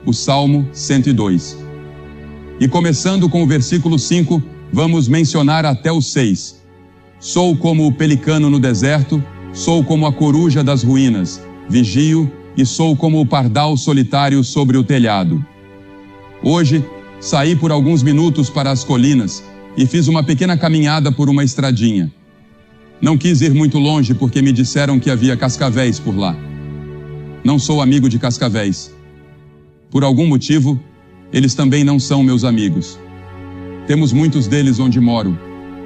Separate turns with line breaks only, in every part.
o Salmo 102. E começando com o versículo 5, vamos mencionar até o 6. Sou como o pelicano no deserto, sou como a coruja das ruínas, vigio e sou como o pardal solitário sobre o telhado. Hoje, saí por alguns minutos para as colinas e fiz uma pequena caminhada por uma estradinha. Não quis ir muito longe porque me disseram que havia cascavéis por lá. Não sou amigo de cascavéis. Por algum motivo, eles também não são meus amigos. Temos muitos deles onde moro,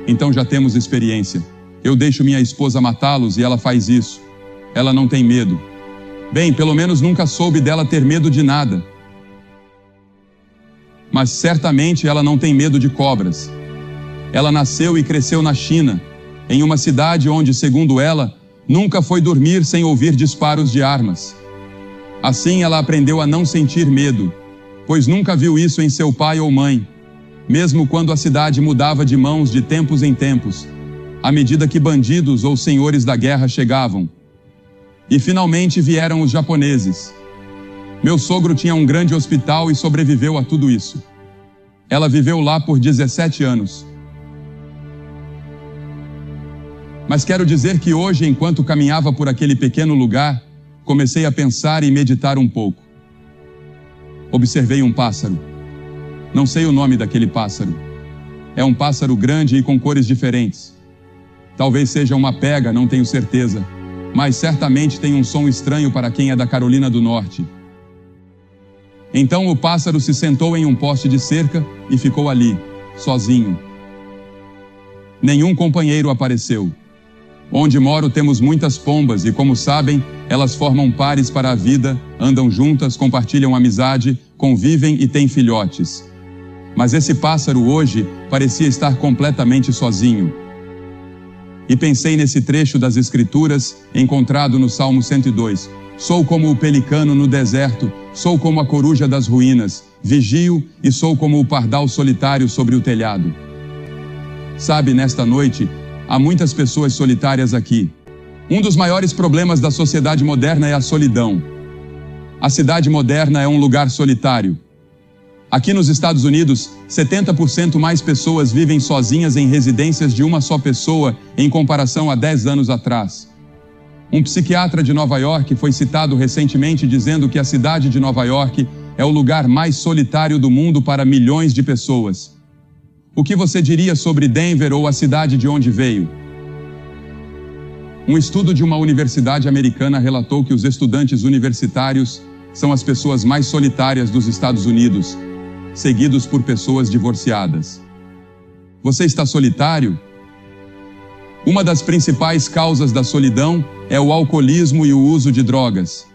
então já temos experiência. Eu deixo minha esposa matá-los e ela faz isso. Ela não tem medo. Bem, pelo menos nunca soube dela ter medo de nada. Mas certamente ela não tem medo de cobras. Ela nasceu e cresceu na China, em uma cidade onde, segundo ela, nunca foi dormir sem ouvir disparos de armas. Assim ela aprendeu a não sentir medo, pois nunca viu isso em seu pai ou mãe, mesmo quando a cidade mudava de mãos de tempos em tempos, à medida que bandidos ou senhores da guerra chegavam. E finalmente vieram os japoneses. Meu sogro tinha um grande hospital e sobreviveu a tudo isso. Ela viveu lá por 17 anos. Mas quero dizer que hoje, enquanto caminhava por aquele pequeno lugar, comecei a pensar e meditar um pouco. Observei um pássaro. Não sei o nome daquele pássaro. É um pássaro grande e com cores diferentes. Talvez seja uma pega, não tenho certeza, mas certamente tem um som estranho para quem é da Carolina do Norte. Então o pássaro se sentou em um poste de cerca e ficou ali, sozinho. Nenhum companheiro apareceu. Onde moro temos muitas pombas e, como sabem, elas formam pares para a vida, andam juntas, compartilham amizade, convivem e têm filhotes. Mas esse pássaro hoje parecia estar completamente sozinho. E pensei nesse trecho das Escrituras encontrado no Salmo 102. Sou como o pelicano no deserto, sou como a coruja das ruínas, vigio e sou como o pardal solitário sobre o telhado. Sabe, nesta noite, há muitas pessoas solitárias aqui. Um dos maiores problemas da sociedade moderna é a solidão. A cidade moderna é um lugar solitário. Aqui nos Estados Unidos, 70% mais pessoas vivem sozinhas em residências de uma só pessoa em comparação a 10 anos atrás. Um psiquiatra de Nova York foi citado recentemente dizendo que a cidade de Nova York é o lugar mais solitário do mundo para milhões de pessoas. O que você diria sobre Denver ou a cidade de onde veio? Um estudo de uma universidade americana relatou que os estudantes universitários são as pessoas mais solitárias dos Estados Unidos, seguidos por pessoas divorciadas. Você está solitário? Uma das principais causas da solidão é o alcoolismo e o uso de drogas.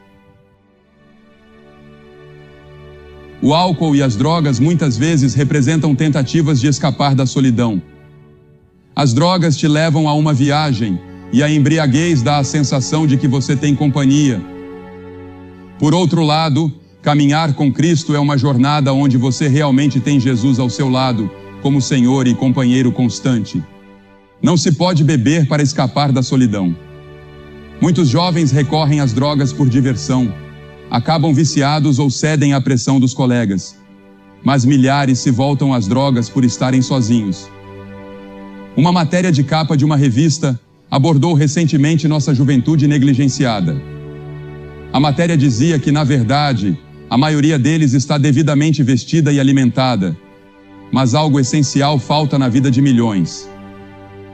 O álcool e as drogas muitas vezes representam tentativas de escapar da solidão. As drogas te levam a uma viagem e a embriaguez dá a sensação de que você tem companhia. Por outro lado, caminhar com Cristo é uma jornada onde você realmente tem Jesus ao seu lado, como Senhor e companheiro constante. Não se pode beber para escapar da solidão. Muitos jovens recorrem às drogas por diversão, acabam viciados ou cedem à pressão dos colegas. Mas milhares se voltam às drogas por estarem sozinhos. Uma matéria de capa de uma revista abordou recentemente nossa juventude negligenciada. A matéria dizia que, na verdade, a maioria deles está devidamente vestida e alimentada, mas algo essencial falta na vida de milhões.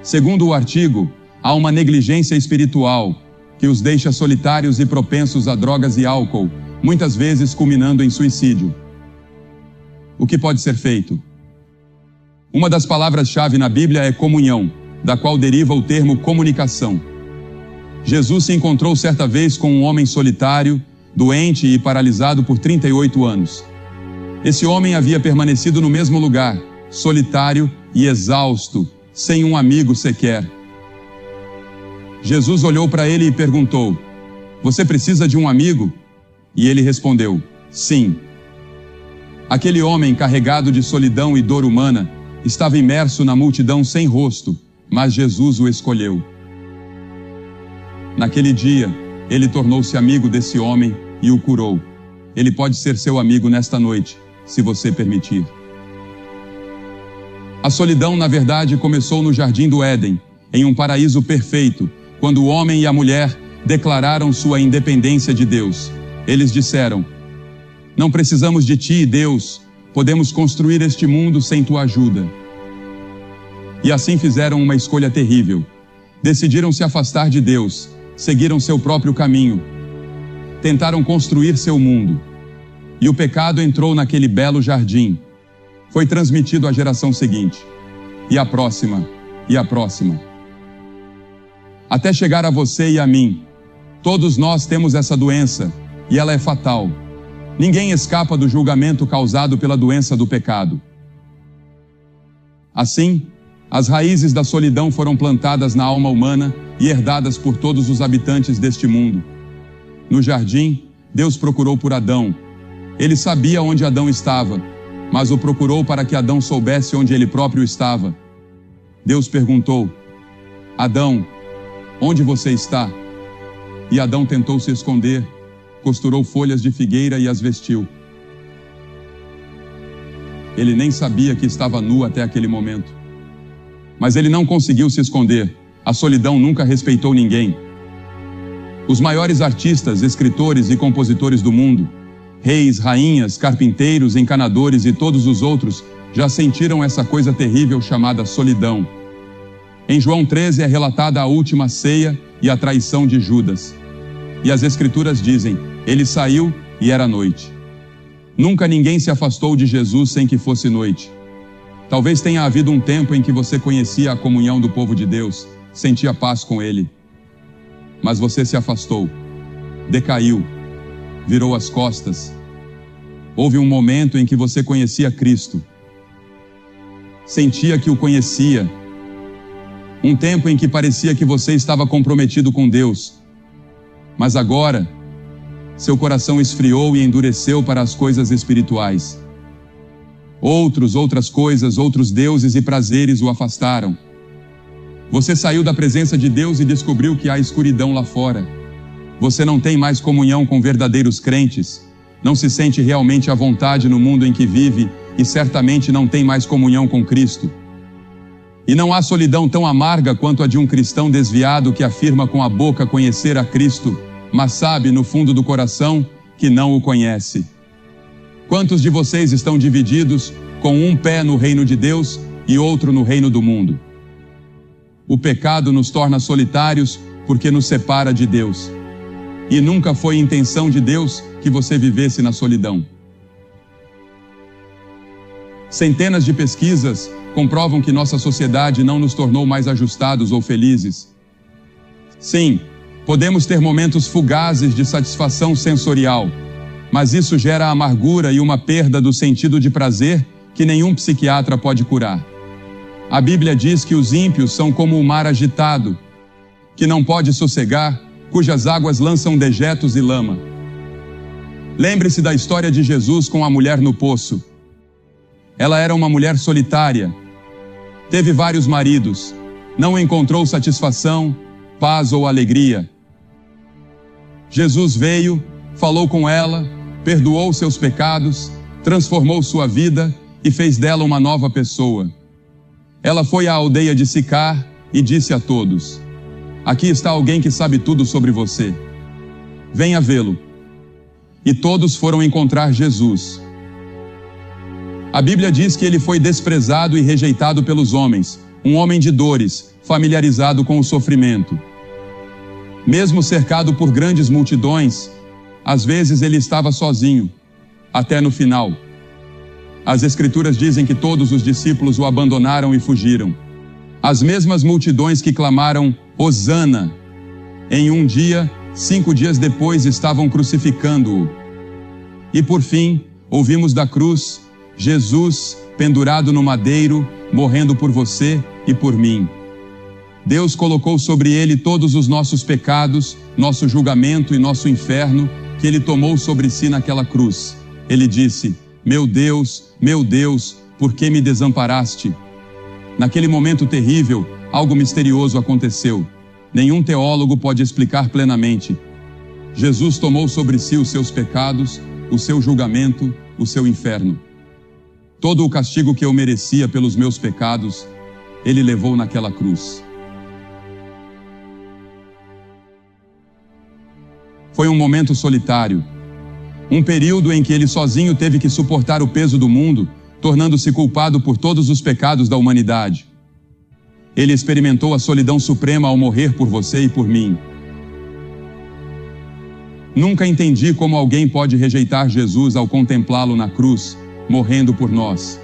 Segundo o artigo, há uma negligência espiritual que os deixa solitários e propensos a drogas e álcool, muitas vezes culminando em suicídio. O que pode ser feito? Uma das palavras-chave na Bíblia é comunhão, da qual deriva o termo comunicação. Jesus se encontrou certa vez com um homem solitário, doente e paralisado por 38 anos. Esse homem havia permanecido no mesmo lugar, solitário e exausto, sem um amigo sequer. Jesus olhou para ele e perguntou: "Você precisa de um amigo?" E ele respondeu: "Sim." Aquele homem, carregado de solidão e dor humana, estava imerso na multidão sem rosto, mas Jesus o escolheu. Naquele dia, ele tornou-se amigo desse homem e o curou. Ele pode ser seu amigo nesta noite, se você permitir. A solidão, na verdade, começou no Jardim do Éden, em um paraíso perfeito, quando o homem e a mulher declararam sua independência de Deus. Eles disseram: não precisamos de ti, Deus, podemos construir este mundo sem tua ajuda. E assim fizeram uma escolha terrível. Decidiram se afastar de Deus, seguiram seu próprio caminho, tentaram construir seu mundo. E o pecado entrou naquele belo jardim. Foi transmitido à geração seguinte, e à próxima, e à próxima. Até chegar a você e a mim. Todos nós temos essa doença, e ela é fatal. Ninguém escapa do julgamento causado pela doença do pecado. Assim, as raízes da solidão foram plantadas na alma humana e herdadas por todos os habitantes deste mundo. No jardim, Deus procurou por Adão. Ele sabia onde Adão estava, mas o procurou para que Adão soubesse onde ele próprio estava. Deus perguntou: Adão, onde você está? E Adão tentou se esconder, costurou folhas de figueira e as vestiu. Ele nem sabia que estava nu até aquele momento. Mas ele não conseguiu se esconder. A solidão nunca respeitou ninguém. Os maiores artistas, escritores e compositores do mundo, reis, rainhas, carpinteiros, encanadores e todos os outros, já sentiram essa coisa terrível chamada solidão. Em João 13 é relatada a última ceia e a traição de Judas. E as Escrituras dizem: ele saiu e era noite. Nunca ninguém se afastou de Jesus sem que fosse noite. Talvez tenha havido um tempo em que você conhecia a comunhão do povo de Deus, sentia paz com Ele. Mas você se afastou, decaiu, virou as costas. Houve um momento em que você conhecia Cristo, sentia que o conhecia. Um tempo em que parecia que você estava comprometido com Deus. Mas agora, seu coração esfriou e endureceu para as coisas espirituais. Outras coisas, outros deuses e prazeres o afastaram. Você saiu da presença de Deus e descobriu que há escuridão lá fora. Você não tem mais comunhão com verdadeiros crentes, não se sente realmente à vontade no mundo em que vive e certamente não tem mais comunhão com Cristo. E não há solidão tão amarga quanto a de um cristão desviado que afirma com a boca conhecer a Cristo, mas sabe no fundo do coração que não o conhece. Quantos de vocês estão divididos, com um pé no reino de Deus e outro no reino do mundo? O pecado nos torna solitários porque nos separa de Deus. E nunca foi intenção de Deus que você vivesse na solidão. Centenas de pesquisas comprovam que nossa sociedade não nos tornou mais ajustados ou felizes. Sim, podemos ter momentos fugazes de satisfação sensorial, mas isso gera amargura e uma perda do sentido de prazer que nenhum psiquiatra pode curar. A Bíblia diz que os ímpios são como o mar agitado, que não pode sossegar, cujas águas lançam dejetos e lama. Lembre-se da história de Jesus com a mulher no poço. Ela era uma mulher solitária, teve vários maridos, não encontrou satisfação, paz ou alegria. Jesus veio, falou com ela, perdoou seus pecados, transformou sua vida e fez dela uma nova pessoa. Ela foi à aldeia de Sicar e disse a todos: aqui está alguém que sabe tudo sobre você. Venha vê-lo. E todos foram encontrar Jesus. A Bíblia diz que ele foi desprezado e rejeitado pelos homens, um homem de dores, familiarizado com o sofrimento. Mesmo cercado por grandes multidões, às vezes ele estava sozinho, até no final. As Escrituras dizem que todos os discípulos o abandonaram e fugiram. As mesmas multidões que clamaram Hosana, em um dia, 5 dias depois, estavam crucificando-o. E por fim, ouvimos da cruz Jesus pendurado no madeiro, morrendo por você e por mim. Deus colocou sobre ele todos os nossos pecados, nosso julgamento e nosso inferno, que ele tomou sobre si naquela cruz. Ele disse: meu Deus, por que me desamparaste? Naquele momento terrível, algo misterioso aconteceu. Nenhum teólogo pode explicar plenamente. Jesus tomou sobre si os seus pecados, o seu julgamento, o seu inferno. Todo o castigo que eu merecia pelos meus pecados, Ele levou naquela cruz. Foi um momento solitário, um período em que Ele sozinho teve que suportar o peso do mundo, tornando-se culpado por todos os pecados da humanidade. Ele experimentou a solidão suprema ao morrer por você e por mim. Nunca entendi como alguém pode rejeitar Jesus ao contemplá-lo na cruz, morrendo por nós.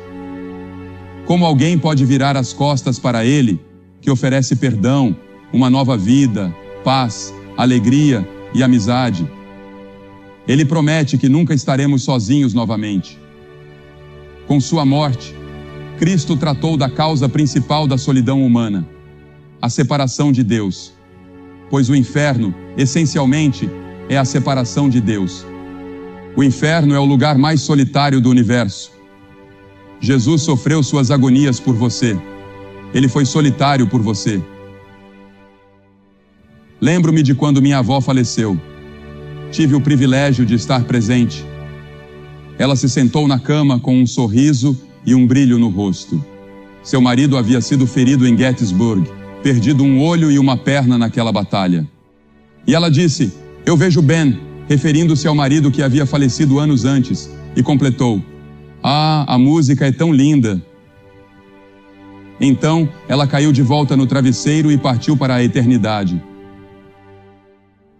Como alguém pode virar as costas para Ele, que oferece perdão, uma nova vida, paz, alegria e amizade. Ele promete que nunca estaremos sozinhos novamente. Com sua morte, Cristo tratou da causa principal da solidão humana, a separação de Deus. Pois o inferno, essencialmente, é a separação de Deus. O inferno é o lugar mais solitário do universo. Jesus sofreu suas agonias por você. Ele foi solitário por você. Lembro-me de quando minha avó faleceu. Tive o privilégio de estar presente. Ela se sentou na cama com um sorriso e um brilho no rosto. Seu marido havia sido ferido em Gettysburg, perdido um olho e uma perna naquela batalha. E ela disse: "Eu vejo Ben", referindo-se ao marido que havia falecido anos antes, e completou: "Ah, a música é tão linda." Então, ela caiu de volta no travesseiro e partiu para a eternidade.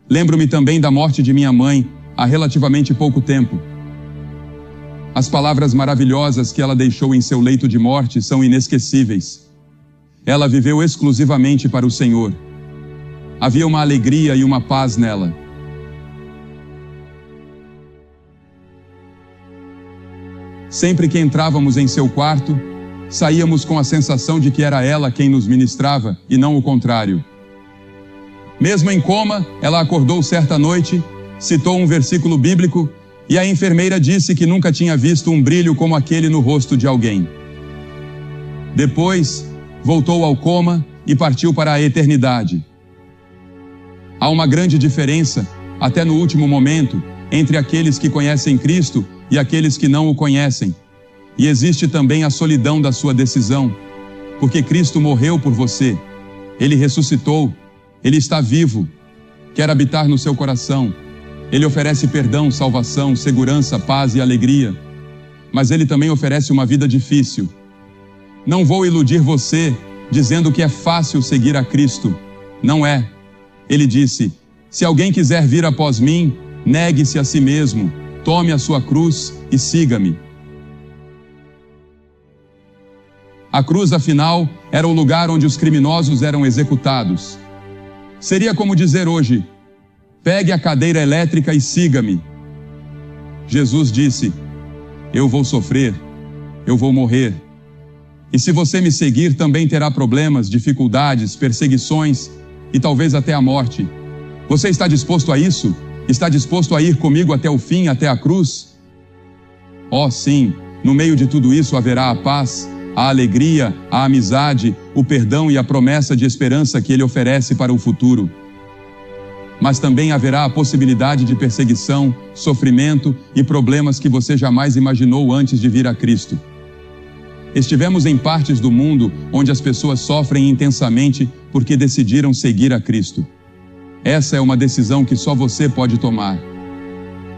Lembro-me também da morte de minha mãe, há relativamente pouco tempo. As palavras maravilhosas que ela deixou em seu leito de morte são inesquecíveis. Ela viveu exclusivamente para o Senhor. Havia uma alegria e uma paz nela. Sempre que entrávamos em seu quarto, saíamos com a sensação de que era ela quem nos ministrava e não o contrário. Mesmo em coma, ela acordou certa noite, citou um versículo bíblico e a enfermeira disse que nunca tinha visto um brilho como aquele no rosto de alguém. Depois, voltou ao coma e partiu para a eternidade. Há uma grande diferença, até no último momento, entre aqueles que conhecem Cristo e aqueles que não o conhecem. E existe também a solidão da sua decisão, porque Cristo morreu por você, Ele ressuscitou, Ele está vivo, quer habitar no seu coração. Ele oferece perdão, salvação, segurança, paz e alegria, mas Ele também oferece uma vida difícil. Não vou iludir você dizendo que é fácil seguir a Cristo. Não é. Ele disse: "Se alguém quiser vir após mim, negue-se a si mesmo, tome a sua cruz e siga-me." A cruz, afinal, era o lugar onde os criminosos eram executados. Seria como dizer hoje: "Pegue a cadeira elétrica e siga-me." Jesus disse: "Eu vou sofrer, eu vou morrer. E se você me seguir, também terá problemas, dificuldades, perseguições e talvez até a morte. Você está disposto a isso? Está disposto a ir comigo até o fim, até a cruz?" Oh, sim, no meio de tudo isso haverá a paz, a alegria, a amizade, o perdão e a promessa de esperança que Ele oferece para o futuro. Mas também haverá a possibilidade de perseguição, sofrimento e problemas que você jamais imaginou antes de vir a Cristo. Estivemos em partes do mundo onde as pessoas sofrem intensamente porque decidiram seguir a Cristo. Essa é uma decisão que só você pode tomar.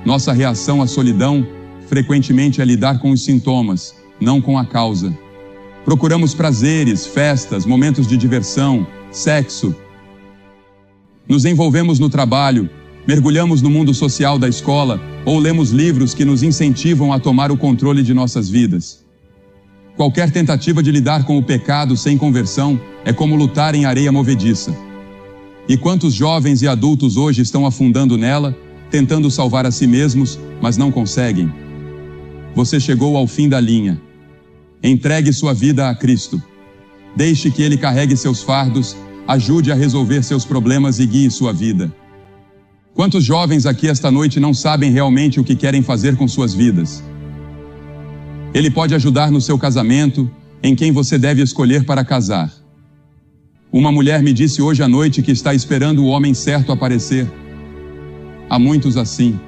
Nossa reação à solidão frequentemente é lidar com os sintomas, não com a causa. Procuramos prazeres, festas, momentos de diversão, sexo. Nos envolvemos no trabalho, mergulhamos no mundo social da escola ou lemos livros que nos incentivam a tomar o controle de nossas vidas. Qualquer tentativa de lidar com o pecado sem conversão é como lutar em areia movediça. E quantos jovens e adultos hoje estão afundando nela, tentando salvar a si mesmos, mas não conseguem? Você chegou ao fim da linha. Entregue sua vida a Cristo. Deixe que Ele carregue seus fardos, ajude a resolver seus problemas e guie sua vida. Quantos jovens aqui esta noite não sabem realmente o que querem fazer com suas vidas? Ele pode ajudar no seu casamento, em quem você deve escolher para casar. Uma mulher me disse hoje à noite que está esperando o homem certo aparecer. Há muitos assim.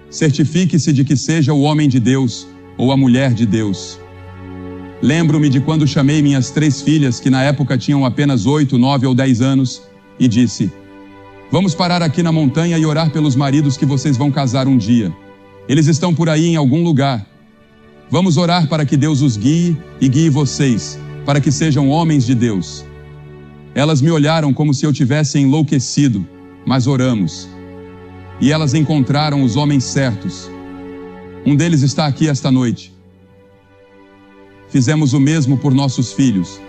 Certifique-se de que seja o homem de Deus ou a mulher de Deus. Lembro-me de quando chamei minhas 3 filhas, que na época tinham apenas 8, 9 ou 10 anos, e disse: vamos parar aqui na montanha e orar pelos maridos que vocês vão casar um dia. Eles estão por aí em algum lugar. Vamos orar para que Deus os guie e guie vocês, para que sejam homens de Deus. Elas me olharam como se eu tivesse enlouquecido, mas oramos. E elas encontraram os homens certos. Um deles está aqui esta noite. Fizemos o mesmo por nossos filhos.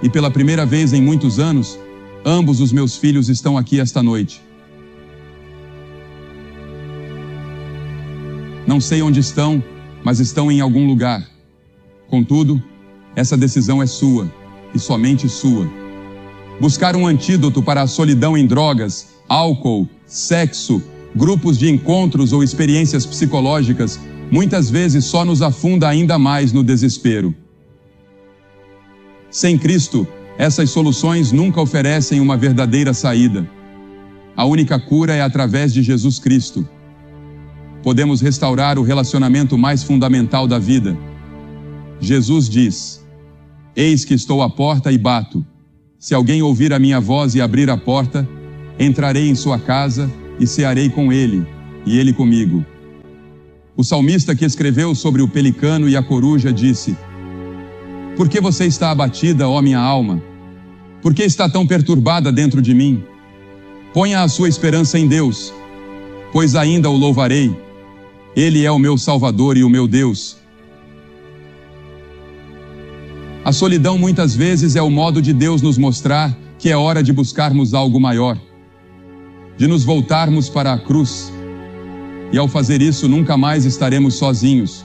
E pela primeira vez em muitos anos, ambos os meus filhos estão aqui esta noite. Não sei onde estão, mas estão em algum lugar. Contudo, essa decisão é sua, e somente sua. Buscar um antídoto para a solidão em drogas, álcool, sexo, grupos de encontros ou experiências psicológicas, muitas vezes só nos afunda ainda mais no desespero. Sem Cristo, essas soluções nunca oferecem uma verdadeira saída. A única cura é através de Jesus Cristo. Podemos restaurar o relacionamento mais fundamental da vida. Jesus diz: eis que estou à porta e bato. Se alguém ouvir a minha voz e abrir a porta, entrarei em sua casa e cearei com ele, e ele comigo. O salmista que escreveu sobre o pelicano e a coruja disse: por que você está abatida, ó minha alma? Por que está tão perturbada dentro de mim? Ponha a sua esperança em Deus, pois ainda o louvarei. Ele é o meu Salvador e o meu Deus. A solidão muitas vezes é o modo de Deus nos mostrar que é hora de buscarmos algo maior, de nos voltarmos para a cruz. E ao fazer isso, nunca mais estaremos sozinhos.